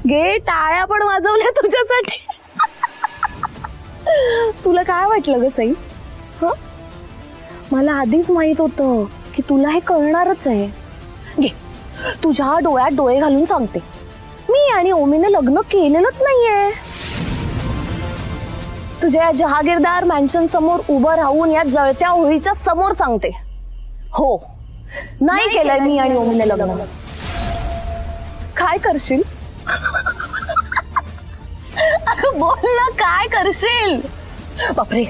घे टाळ्या पण वाजवल्या तुझ्यासाठी. तुला काय वाटलं ग सई? ह मला आधीच माहित होतं की तुला हे कळणारच आहे. घे तुझ्या डोळ्यात डोळे घालून सांगते, मी आणि ओमीने लग्न केलेलंच नाहीये. तुझ्या जहागीरदार मॅन्शन समोर उभं राहून या जळत्या होळीच्या समोर सांगते, हो नाही केलंय मी आणि ओमीने लग्न. काय करशील? बोल ना, काय करशील? बापरे,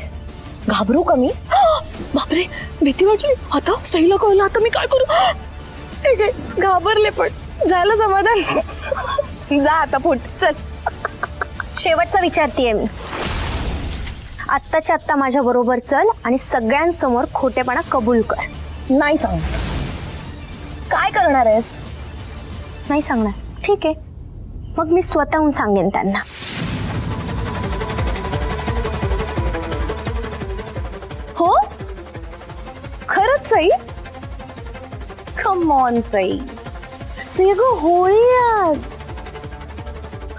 घाबरू का मी? बापरे, भीती वाटली. आता सईला कळलं, आता मी काय करू? ठीक आहे, घाबरले पण झालं समाधान. जा आता फुट, चल. शेवटचा विचारतीये मी, आत्ताच्या आत्ता माझ्या बरोबर चल आणि सगळ्यांसमोर खोटेपणा कबूल कर. नाही सांगणार. काय करणार आहेस? नाही सांगणार, ठीक आहे, मग मी स्वतःहून सांगेन त्यांना. हो खरंच सई? Come on Sai. सई गं, होळी आज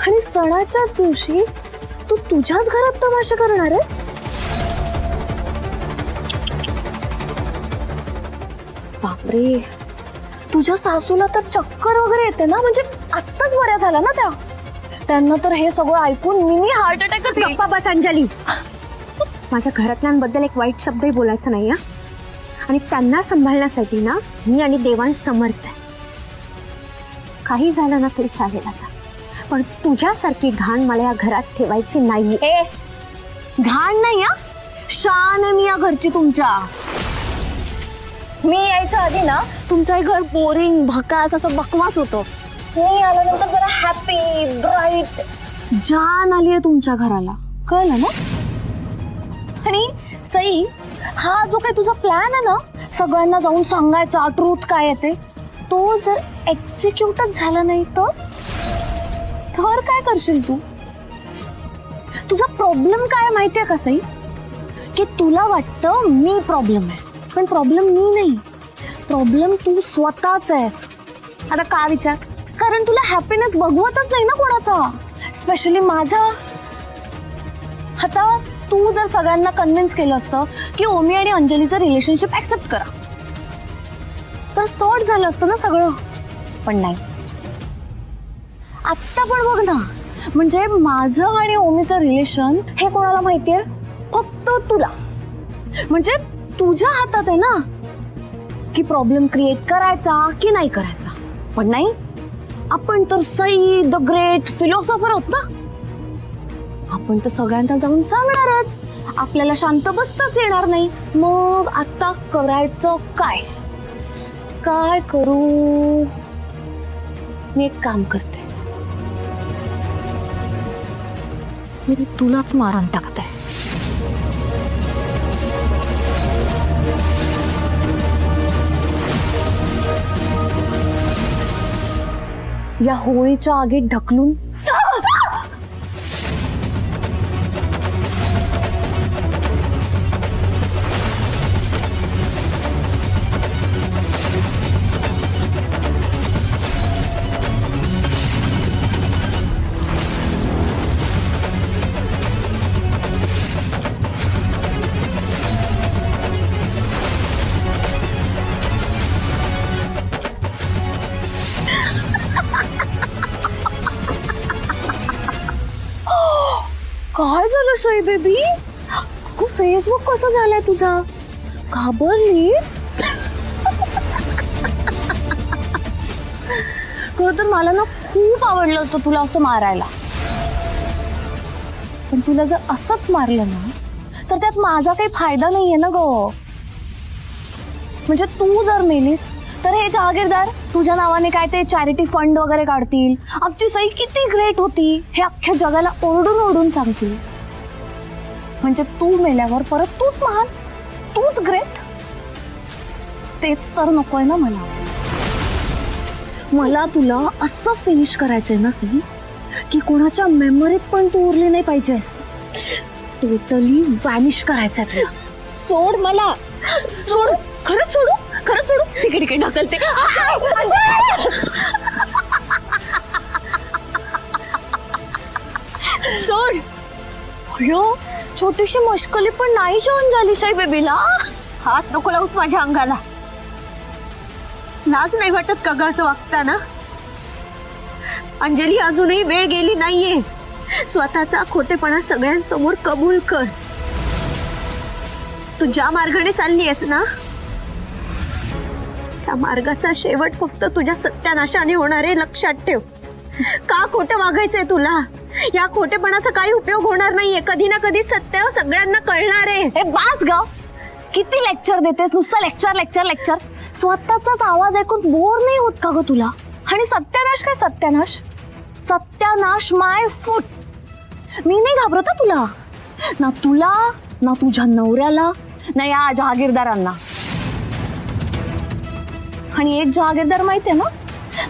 आणि सणाच्याच दिवशी तू तुझ्याच घरात तमाशा करणार आहेस? बापरे, तुझ्या सासूला तर चक्कर वगैरे येते ना? म्हणजे आत्ताच बऱ्या झाला ना त्या. त्यांना तर हे सगळं ऐकून मिनी हार्ट अटॅकच येईल. गप्पा बस अंजली. माझ्या घरातल्यांबद्दल एक वाईट शब्दही बोलायचा नाही. आणि त्यांना सांभाळण्यासाठी ना मी आणि देवांश समर्थ आहे. काही झालं ना तरी चालेल आता, पण तुझ्यासारखी घाण मला या घरात ठेवायची नाही. ए घाण नाही, हा शान आहे मी या घरची तुमच्या. मी यायच्या आधी ना तुमचं हे घर बोरिंग भकास असं बकवास होतं. मी आल्यानंतर जरा हॅपी ब्राईट जान आली आहे तुमच्या घराला, कळलं ना? आणि सई, हा जो काही तुझा प्लॅन आहे ना सगळ्यांना जाऊन सांगायचा ट्रूथ काय येते, तो जर एक्झिक्यूटच झाला नाही तर काय करशील तू? तुझा प्रॉब्लेम काय माहितीये का सई? की तुला वाटतं मी प्रॉब्लेम आहे, पण प्रॉब्लेम मी नाही, प्रॉब्लेम तू स्वतःच आहेस. आता का विचार? कारण तुला हॅपीनेस बघवतच नाही ना कोणाचा, स्पेशली माझा. आता तू जर सगळ्यांना कन्व्हिन्स केलं असतं की ओमी आणि अंजलीचं रिलेशनशिप ऍक्सेप्ट करा, तर सॉर्ट झालं असतं ना सगळं, पण नाही. आत्ता पण बघ ना, म्हणजे माझं आणि ओमीचं रिलेशन हे कोणाला माहितीये? फक्त तुला. म्हणजे तुझ्या हातात आहे ना की प्रॉब्लेम क्रिएट करायचा की नाही करायचा. पण नाही, आपण तर सई द ग्रेट फिलॉसॉफर आहोत ना, आपण तर सगळ्यांना जाऊन सांगणारच, आपल्याला शांत बसताच येणार नाही. मग आता करायचं काय? काय करू? मी एक काम करते, मी तुलाच मारून टाकते. या होळीच्या आगीत ढकलून काय झालं सई बेबी? फेसबुक कसं झालंय तुझा? घाबरलीस? खरं तर मला ना खूप आवडलं असतं तुला असं मारायला, पण तुला जर असंच मारलं ना तर त्यात माझा काही फायदा नाहीये ना ग. म्हणजे तू जर मेलीस तर हे जहागीरदार तुझ्या नावाने काय ते चॅरिटी फंड वगैरे काढतील, आमची सई किती ग्रेट होती हे अख्ख्या जगाला ओरडून ओरडून सांगतील. म्हणजे तू मेल्यावर परत तूच महान, तूच ग्रेट. तेच तर नकोय ना मला. मला तुला असं फिनिश करायचंय ना सई की कोणाच्या मेमरीत पण तू उरली नाही पाहिजेस. टोटली वॅनिश करायचंय तुला. सोड मला, सोड. खरंच सोडू? खरंच सोडू? ठीक आहे ठीक आहे, ढकलते. अयो, छोटीशी मश्कली पण नाही जेवण झाली शाई बेबीला. हात नको लावूस माझ्या अंगाला. लाज नाही वाटत का ग असं वागताना? अंजली, अजूनही वेळ गेली नाहीये. स्वतःचा खोटेपणा सगळ्यांसमोर कबूल कर. तू ज्या मार्गाने चालली आहेस ना, त्या मार्गाचा शेवट फक्त तुझ्या सत्यानाशाने होणार आहे, लक्षात ठेव. का खोटं वागायचंय तुला? या खोटेपणाचा काही उपयोग होणार नाहीये. कधी ना कधी सत्य सगळ्यांना कळणार आहे. हे बास ग, किती लेक्चर देतेस, नुसतं लेक्चर लेक्चर लेक्चर. स्वतःचाच आवाज ऐकून बोर नाही होत का ग तुला? आणि सत्यानाश काय सत्यानाश? सत्यानाश माय फूट. मी नाही घाबरत तुला, ना तुला, ना तुझ्या नवऱ्याला, ना या जहागीरदारांना. आणि एक जहागीरदार माहितीये ना,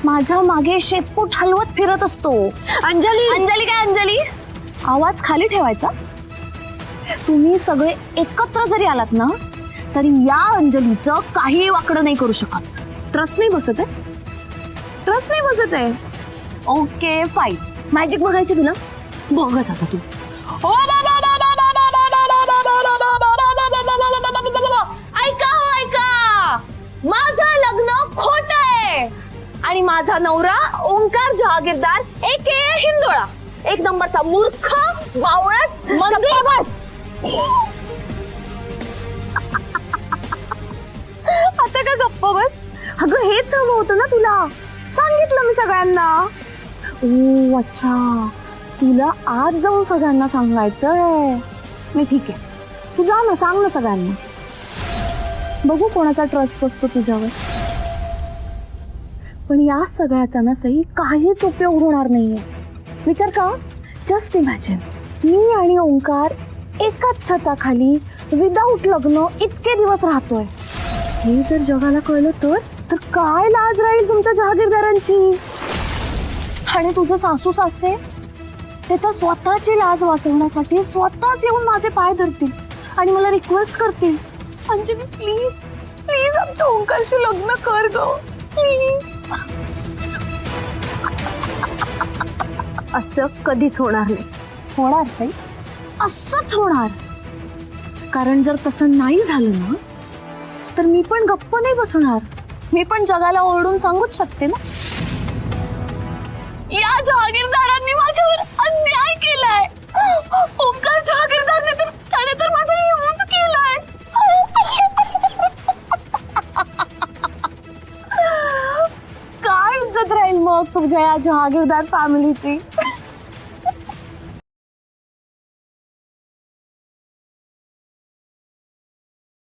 माझ्या मागे शेपूट हलवत फिरत असतो. अंजली, अंजली काय अंजली? आवाज खाली ठेवायचा. तुम्ही सगळे एकत्र जरी आलात ना, तरी या अंजलीचं काही वाकडं नाही करू शकत. ट्रस्ट नाही बसत आहे? ट्रस्ट नाही बसत आहे? Okay fine. मॅजिक बघायची तुला? बघच आता तू. ऐका हो ऐका, माझं लग्न खोट आहे आणि माझा नवरा ओंकार जहागीरदार एके हिंदोळा, एक नंबरचा मूर्ख, बावळट, बस. आता का गप्प बस? अगं हेच हवं होतं ना तुला. सांगितलं मी सगळ्यांना. ओ अच्छा, तुला आज जाऊन सगळ्यांना सांगायचंय. मी ठीक आहे, तू जा ना, सांग ना सगळ्यांना. बघू कोणाचा ट्रस्ट बसतो तुझ्यावर. पण या सगळ्याचा ना सही काहीच उपयोग होणार नाहीये. विचार का, जस्ट इमॅजिन, मी आणि ओंकार एकाच छताखाली विदाऊट लग्न इतके दिवस राहतोय. हे जर जगाला कळलं तर काय लाज राहील तुमच्या जहागीरदारांची. आणि तुझे सासू सासरे ते तर स्वतःची लाज वाचवण्यासाठी स्वतःच येऊन माझे पाय धरतील आणि मला रिक्वेस्ट करतील, अंजली प्लीज प्लीज आमच्या ओंकारशी लग्न कर ग प्लीज. असं कधीच होणार नाही. होणार सई, असंच होणार. कारण जर तसं नाही झालं ना, तर मी पण गप्प नाही बसणार. मी पण जगाला ओरडून सांगूच शकते ना, या जहागीरदारांनी माझ्यावर अन्याय केलाय. ओंकार जहागीरदारने तर माझा यूज केलाय. काय इज्जत राहील मग तुझ्या या जहागीरदार फॅमिलीची?